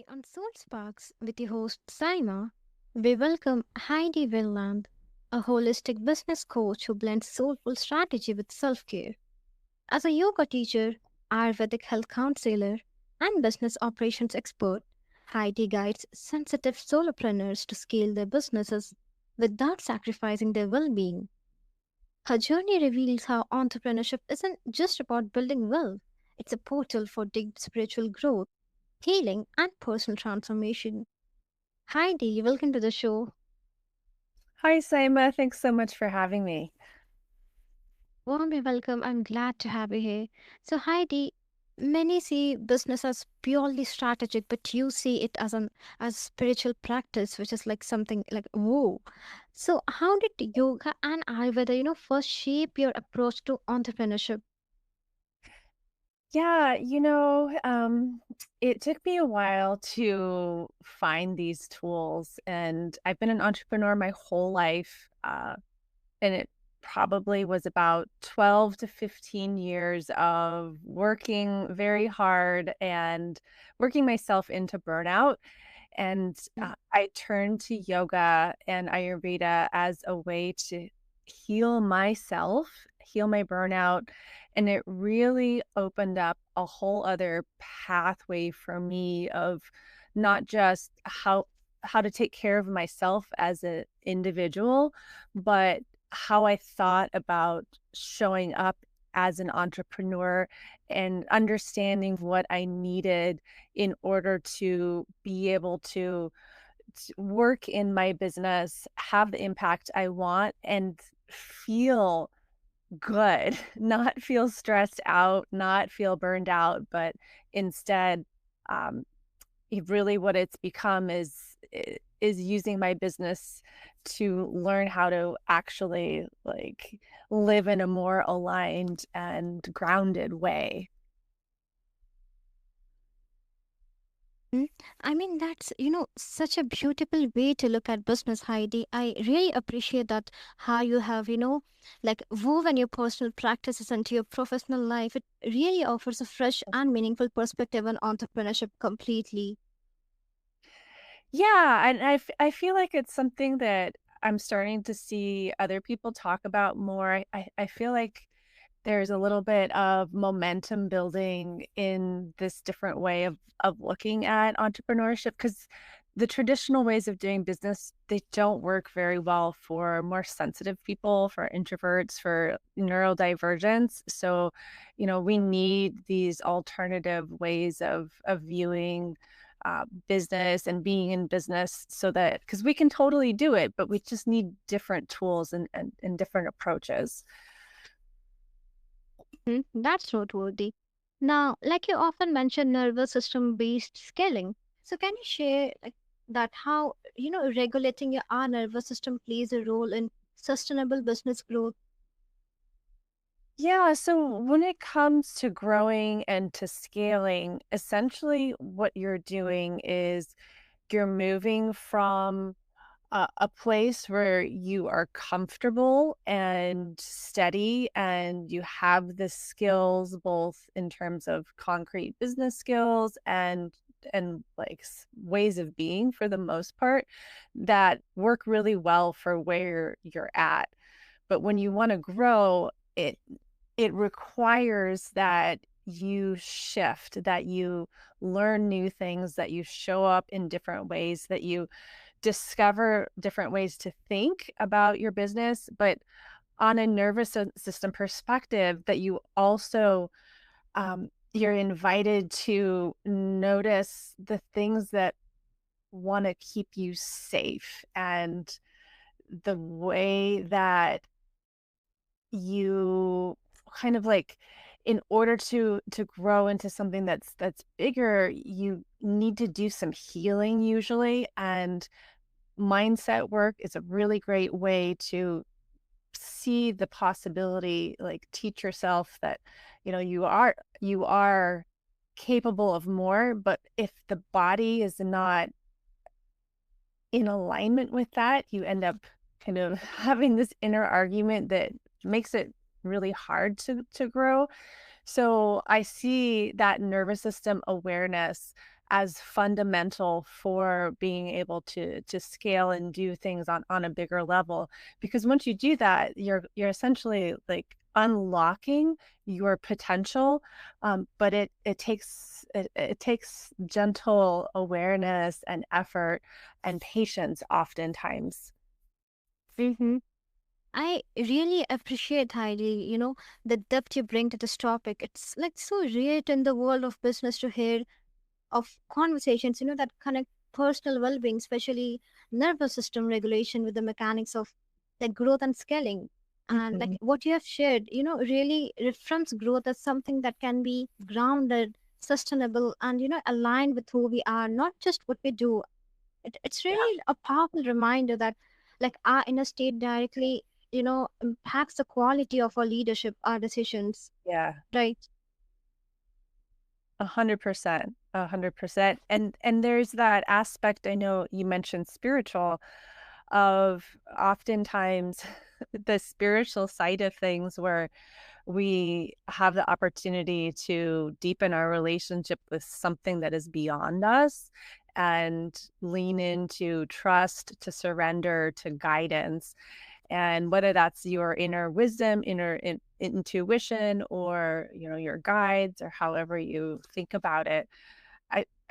Today on Soul Sparks with your host Saima, we welcome Heidi Weiland, a holistic business coach who blends soulful strategy with self-care. As a yoga teacher, Ayurvedic health counselor, and business operations expert, Heidi guides sensitive solopreneurs to scale their businesses without sacrificing their well-being. Her journey reveals how entrepreneurship isn't just about building wealth, it's a portal for deep spiritual growth, healing, and personal transformation. Heidi, welcome to the show. Hi, Saima. Thanks so much for having me. Warmly welcome. I'm glad to have you here. So, Heidi, many see business as purely strategic, but you see it as spiritual practice, which is like something like whoa. So, how did yoga and Ayurveda, first shape your approach to entrepreneurship? Yeah, it took me a while to find these tools, and I've been an entrepreneur my whole life. And it probably was about 12 to 15 years of working very hard and working myself into burnout. And I turned to yoga and Ayurveda as a way to heal myself, heal my burnout. And it really opened up a whole other pathway for me of not just how to take care of myself as an individual, but how I thought about showing up as an entrepreneur and understanding what I needed in order to be able to work in my business, have the impact I want, and feel good, not feel stressed out, not feel burned out, but instead, um, really what it's become is using my business to learn how to actually like live in a more aligned and grounded way. Mm, I mean, that's, such a beautiful way to look at business, Heidi. I really appreciate that how you have, like woven your personal practices into your professional life. It really offers a fresh and meaningful perspective on entrepreneurship completely. Yeah, and I feel like it's something that I'm starting to see other people talk about more. I feel like there's a little bit of momentum building in this different way of looking at entrepreneurship because the traditional ways of doing business, they don't work very well for more sensitive people, for introverts, for neurodivergents. So, we need these alternative ways of viewing business and being in business so that because we can totally do it, but we just need different tools and different approaches. That's noteworthy. Now, like you often mention nervous system based scaling. So can you share like that how, regulating our nervous system plays a role in sustainable business growth? Yeah, so when it comes to growing and to scaling, essentially what you're doing is you're moving from a place where you are comfortable and steady and you have the skills both in terms of concrete business skills and like ways of being for the most part that work really well for where you're at. But when you want to grow, it requires that you shift, that you learn new things, that you show up in different ways, that you discover different ways to think about your business, but on a system perspective, that you also you're invited to notice the things that want to keep you safe and the way that you kind of like in order to grow into something that's bigger, you need to do some healing usually, and mindset work is a really great way to see the possibility, like teach yourself that, you are capable of more, but if the body is not in alignment with that, you end up kind of having this inner argument that makes it really hard to grow. So I see that nervous system awareness as fundamental for being able to scale and do things on a bigger level. Because once you do that, you're essentially like unlocking your potential, but it takes gentle awareness and effort and patience oftentimes. Mm-hmm. I really appreciate, Heidi, the depth you bring to this topic. It's like so rare in the world of business to hear of conversations, that connect personal well-being, especially nervous system regulation with the mechanics of like growth and scaling. And like Mhm. what you have shared, really reframes growth as something that can be grounded, sustainable, and aligned with who we are, not just what we do. It's Yeah. really a powerful reminder that like our inner state directly, impacts the quality of our leadership, our decisions, Yeah. right? 100%, 100%. And there's that aspect, I know you mentioned spiritual, of oftentimes the spiritual side of things where we have the opportunity to deepen our relationship with something that is beyond us and lean into trust, to surrender, to guidance. And whether that's your inner wisdom, intuition, or your guides, or however you think about it,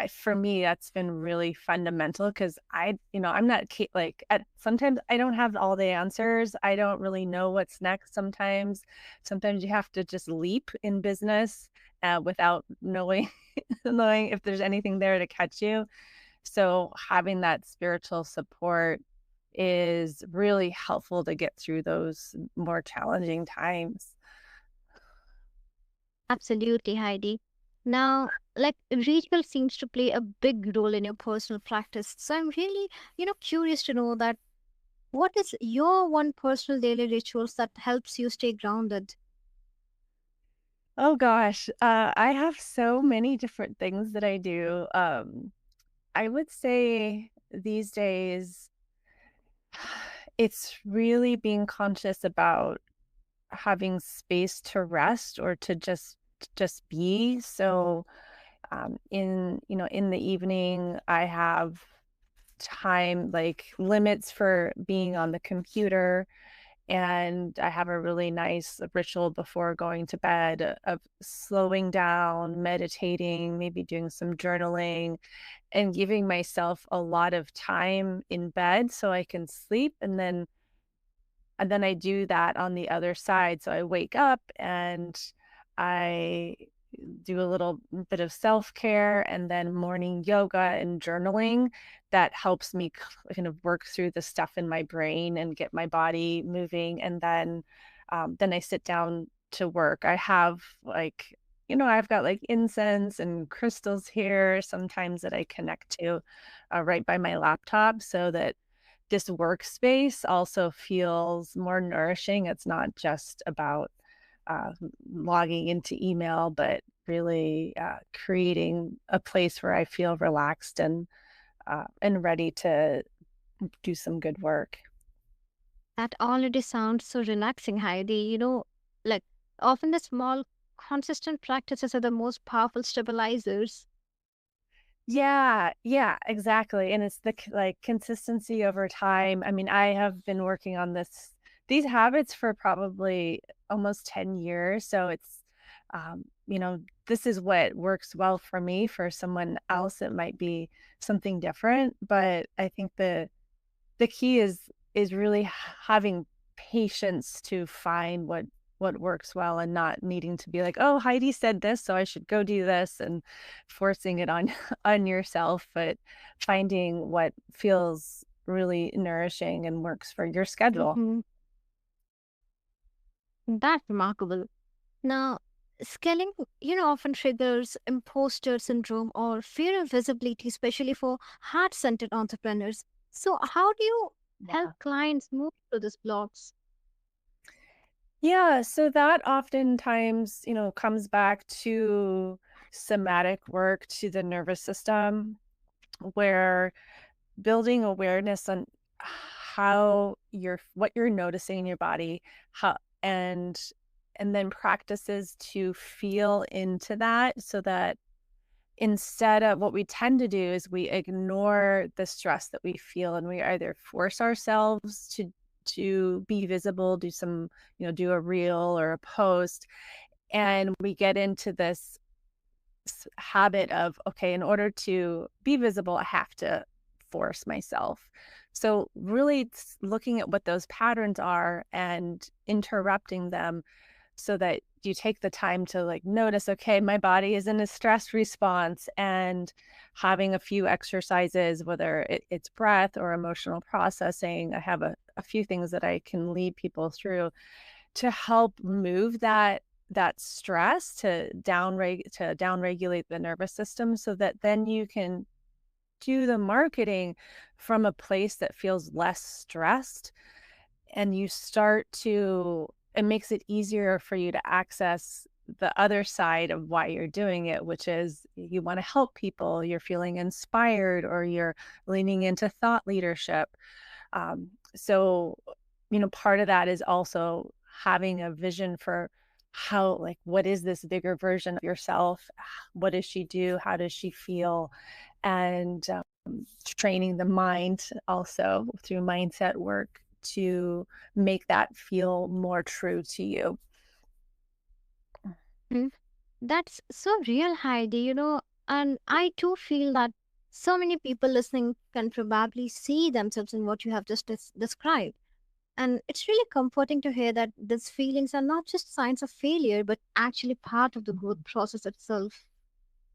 for me that's been really fundamental because I'm not like sometimes I don't have all the answers. I don't really know what's next. Sometimes you have to just leap in business without knowing knowing if there's anything there to catch you. So having that spiritual support is really helpful to get through those more challenging times. Absolutely, Heidi. Now, like ritual seems to play a big role in your personal practice. So I'm really, curious to know that what is your one personal daily rituals that helps you stay grounded? Oh gosh, I have so many different things that I do. I would say these days it's really being conscious about having space to rest or to just be. So in the evening I have time, like limits for being on the computer, and I have a really nice ritual before going to bed of slowing down, meditating, maybe doing some journaling, and giving myself a lot of time in bed so I can sleep. And then I do that on the other side. So I wake up and I do a little bit of self-care and then morning yoga and journaling that helps me kind of work through the stuff in my brain and get my body moving. And then I sit down to work. I have like, I've got like incense and crystals here sometimes that I connect to right by my laptop so that this workspace also feels more nourishing. It's not just about logging into email, but really creating a place where I feel relaxed and ready to do some good work. That already sounds so relaxing, Heidi. Like often the small, consistent practices are the most powerful stabilizers. Yeah, yeah, exactly, and it's the like, consistency over time. I mean, I have been working on these habits for probably almost 10 years, so this is what works well for me. For someone else, it might be something different, but I think the key is really having patience to find what works well and not needing to be like, "Oh, Heidi said this, so I should go do this," and forcing it on on yourself, but finding what feels really nourishing and works for your schedule. Hmm. That's remarkable. Now, scaling, often triggers imposter syndrome or fear of visibility, especially for heart-centered entrepreneurs. So, how do you help Yeah. clients move through these blocks? Yeah, so that oftentimes, comes back to somatic work, to the nervous system, where building awareness on how what you're noticing in your body, how and then practices to feel into that so that instead of what we tend to do is we ignore the stress that we feel, and we either force ourselves to be visible, do some, do a reel or a post, and we get into this habit of, okay, in order to be visible, I have to force myself. So really looking at what those patterns are and interrupting them so that you take the time to like notice, okay, my body is in a stress response, and having a few exercises, whether it's breath or emotional processing. I have a few things that I can lead people through to help move that stress to downregulate the nervous system, so that then you can do the marketing from a place that feels less stressed, and you start to it makes it easier for you to access the other side of why you're doing it, which is you want to help people, you're feeling inspired, or you're leaning into thought leadership. So, part of that is also having a vision for how, like, what is this bigger version of yourself? What does she do? How does she feel? And training the mind also through mindset work to make that feel more true to you. Mm, That's so real, Heidi, and I too feel that so many people listening can probably see themselves in what you have just described. And it's really comforting to hear that these feelings are not just signs of failure, but actually part of the growth process itself.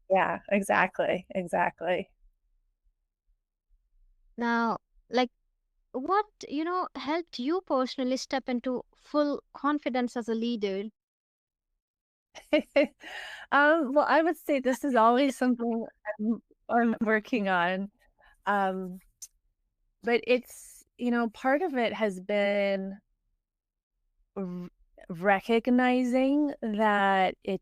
Yeah, exactly. Exactly. Now, like, what, helped you personally step into full confidence as a leader? Well, I would say this is always something I'm working on. Um, but it's, part of it has been r recognizing that it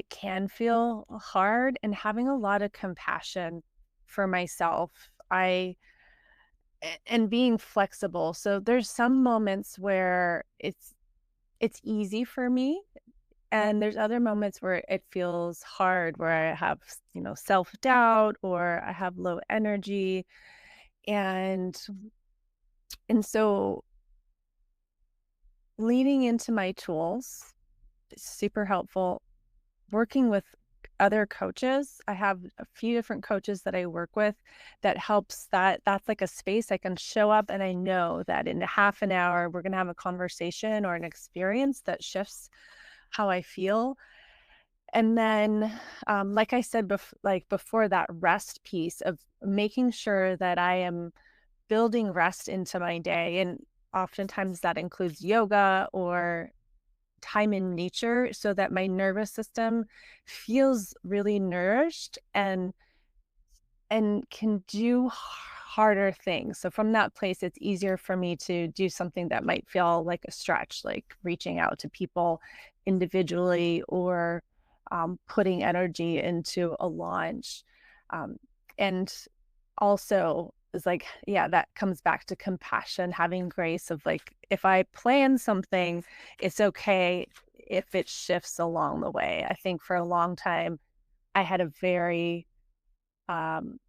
can feel hard, and having a lot of compassion for myself. And being flexible. So there's some moments where it's easy for me, and there's other moments where it feels hard, where I have, self-doubt, or I have low energy. And so leaning into my tools is super helpful. Working with other coaches, I have a few different coaches that I work with that helps, that's like a space I can show up, and I know that in a half an hour we're going to have a conversation or an experience that shifts how I feel. And then, like I said, before, that rest piece of making sure that I am building rest into my day. And oftentimes that includes yoga or time in nature, so that my nervous system feels really nourished and can do harder things. So from that place, it's easier for me to do something that might feel like a stretch, like reaching out to people individually, or putting energy into a launch. Um, and also is like, yeah, that comes back to compassion, having grace of like, if I plan something, it's okay if it shifts along the way. I think for a long time, I had a um,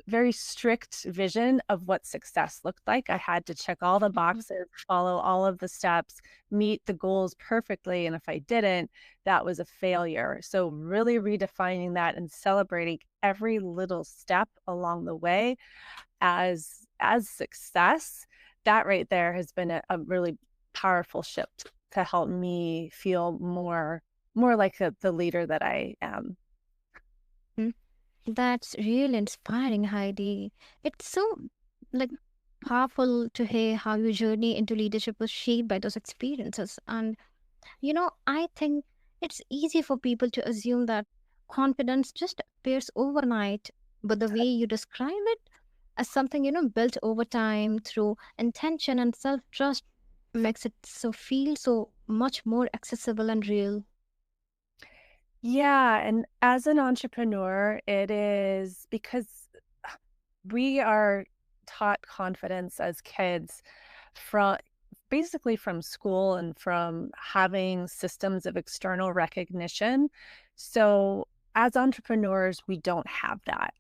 very strict vision of what success looked like. I had to check all the Mhm. boxes, follow all of the steps, meet the goals perfectly. And if I didn't, that was a failure. So, really redefining that and celebrating every little step along the way as success, that right there has been a really powerful shift to help me feel more like the leader that I am. Mm, That's really inspiring, Heidi. It's so like powerful to hear how your journey into leadership was shaped by those experiences. And I think it's easy for people to assume that confidence just appears overnight, but the way you describe it as something, built over time through intention and self trust makes it so feel so much more accessible and real. Yeah, and as an entrepreneur, it is because we are taught confidence as kids from basically from school and from having systems of external recognition. So as entrepreneurs, we don't have that.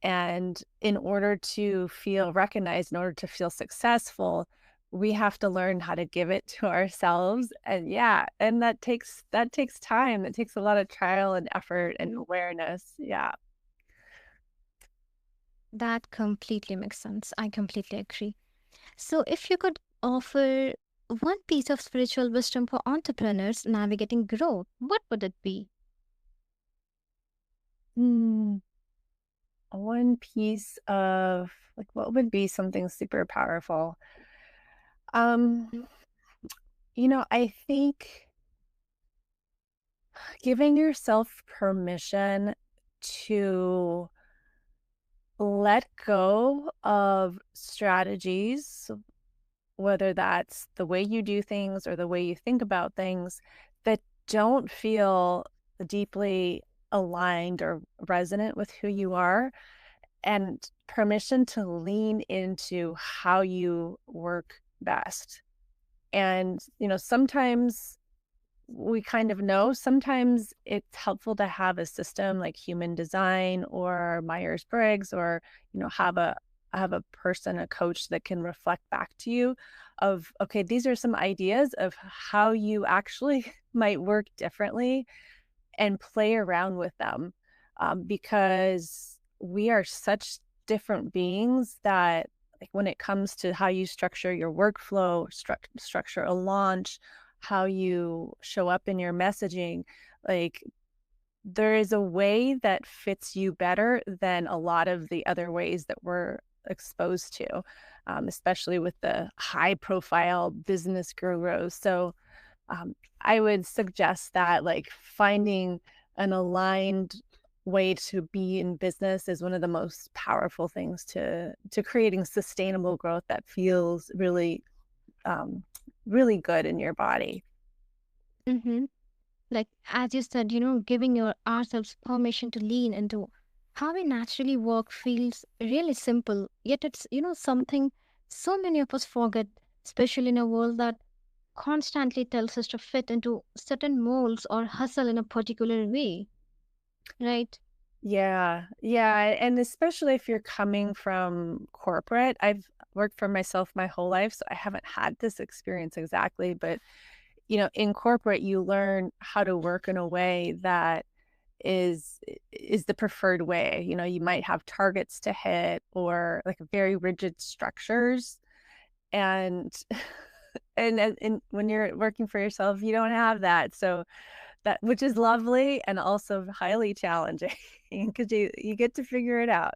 And in order to feel recognized, in order to feel successful, we have to learn how to give it to ourselves. And yeah, and that takes time. That takes a lot of trial and effort and awareness. Yeah. That completely makes sense. I completely agree. So, if you could offer one piece of spiritual wisdom for entrepreneurs navigating growth, what would it be? Hmm. One piece of like what would be something super powerful? Um, I think giving yourself permission to let go of strategies, whether that's the way you do things or the way you think about things that don't feel deeply aligned or resonant with who you are, and permission to lean into how you work best. And, sometimes we kind of know. Sometimes it's helpful to have a system like human design or Myers-Briggs, or, have a person, a coach that can reflect back to you of, okay, these are some ideas of how you actually might work differently, and play around with them, because we are such different beings that, like, when it comes to how you structure your workflow, structure a launch, how you show up in your messaging, like, there is a way that fits you better than a lot of the other ways that we're exposed to, especially with the high profile business gurus. So, um, I would suggest that, like, finding an aligned way to be in business is one of the most powerful things to creating sustainable growth that feels really, um, really good in your body. Mm-hmm. Like, as you said, giving ourselves permission to lean into how we naturally work feels really simple, yet it's, something so many of us forget, especially in a world that constantly tells us to fit into certain molds or hustle in a particular way, right? Yeah, yeah, and especially if you're coming from corporate. I've worked for myself my whole life, so I haven't had this experience exactly, but, in corporate, you learn how to work in a way that is the preferred way. You might have targets to hit, or like very rigid structures, and and when you're working for yourself, you don't have that. So that, which is lovely and also highly challenging, because you get to figure it out.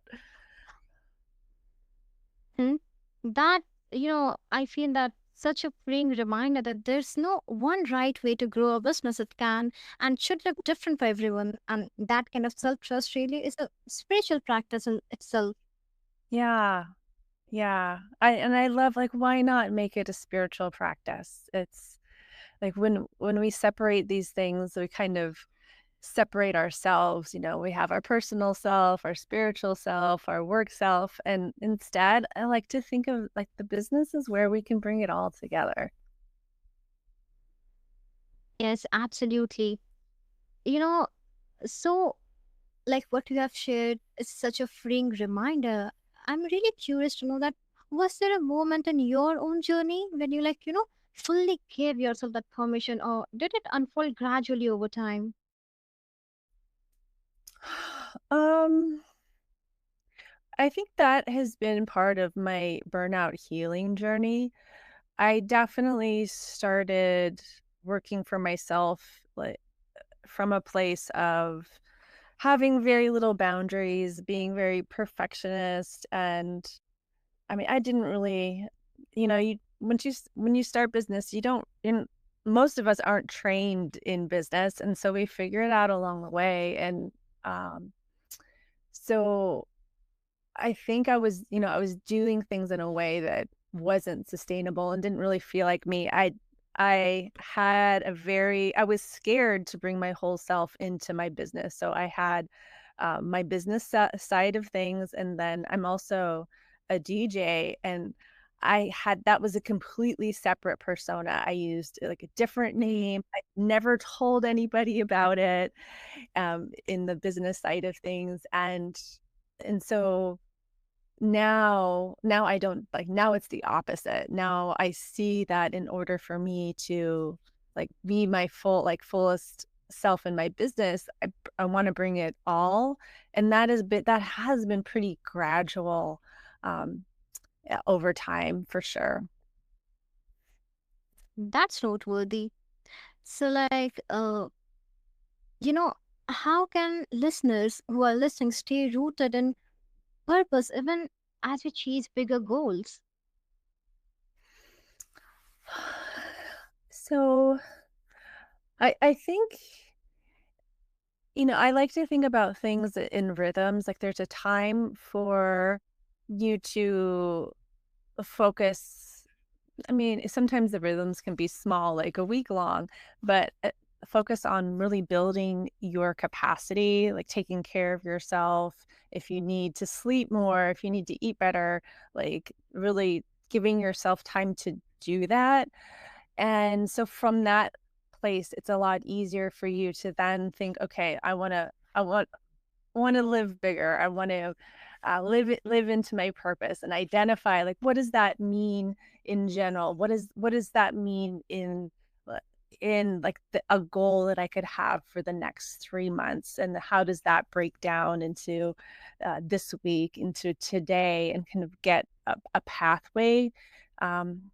Hmm? That, I feel that such a freeing reminder that there's no one right way to grow a business. It can and should look different for everyone. And that kind of self trust really is a spiritual practice in itself. Yeah. Yeah. I love, like, why not make it a spiritual practice? It's like when we separate these things, we kind of separate ourselves. We have our personal self, our spiritual self, our work self, and instead, I like to think of, like, the business is where we can bring it all together. Yes, absolutely. You know, so like what you have shared is such a freeing reminder. I'm really curious to know that was there a moment in your own journey when you fully gave yourself that permission, or did it unfold gradually over time? Um, I think that has been part of my burnout healing journey. I definitely started working for myself, like, from a place of having very little boundaries, being very perfectionist, and I mean, I didn't really, you when you start business, you don't in most of us aren't trained in business, and so we figure it out along the way. And um so I think I was doing things in a way that wasn't sustainable and didn't really feel like me. I was scared to bring my whole self into my business. So I had, my business side of things, and then I'm also a DJ, and I had that was a completely separate persona. I used, like, a different name. I never told anybody about it, in the business side of things, and so now I don't like, now it's the opposite. Now I see that in order for me to, like, be my fullest self in my business, I wanna bring it all, and that has been pretty gradual, um, over time for sure. That's noteworthy. So, like, you know, how can listeners who are listening stay rooted in purpose even as we chase bigger goals? So, I think, I like to think about things in rhythms, like, there's a time for you to focus. I mean, sometimes the rhythms can be small, like a week long, but focus on really building your capacity, like taking care of yourself. If you need to sleep more, if you need to eat better, like really giving yourself time to do that. And so from that place, it's a lot easier for you to then think, okay, I want to live bigger. I want to live into my purpose and identify, like, what does that mean in general? What does that mean uh, in like a goal that I could have for the next 3 months, and how does that break down into this week, into today, and kind of get a pathway um,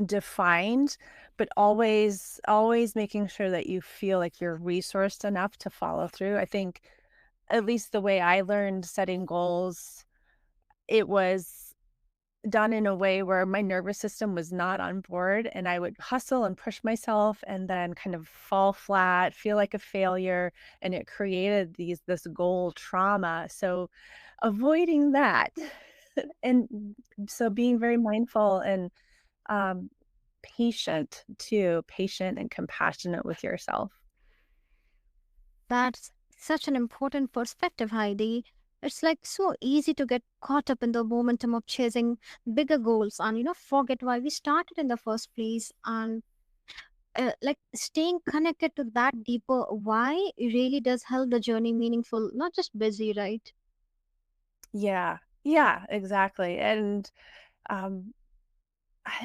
defined, but always making sure that you feel like you're resourced enough to follow through. I think at least the way I learned setting goals, it was done in a way where my nervous system was not on board, and I would hustle and push myself and then kind of fall flat, feel like a failure, and it created this goal trauma. So avoiding that and so being very mindful and um patient and compassionate with yourself. That's such an important perspective, Heidi. It's like so easy to get caught up in the momentum of chasing bigger goals and, forget why we started in the first place. And like staying connected to that deeper why really does help the journey meaningful, not just busy, right? Yeah. Yeah, exactly. Um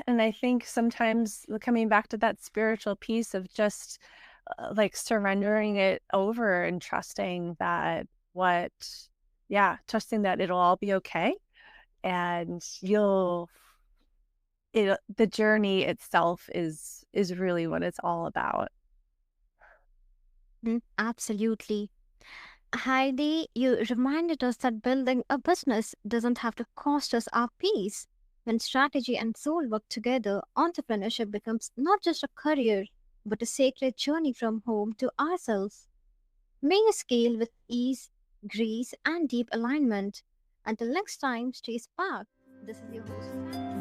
and I think sometimes coming back to that spiritual piece of just like surrendering it over and trusting that what trusting that it'll all be okay, and the journey itself is really what it's all about. Absolutely. Heidi, you reminded us that building a business doesn't have to cost us our peace. When strategy and soul work together, entrepreneurship becomes not just a career, but a sacred journey from home to ourselves. May you scale with ease, grace, and deep alignment. Until next time, stay sparked. This is your host.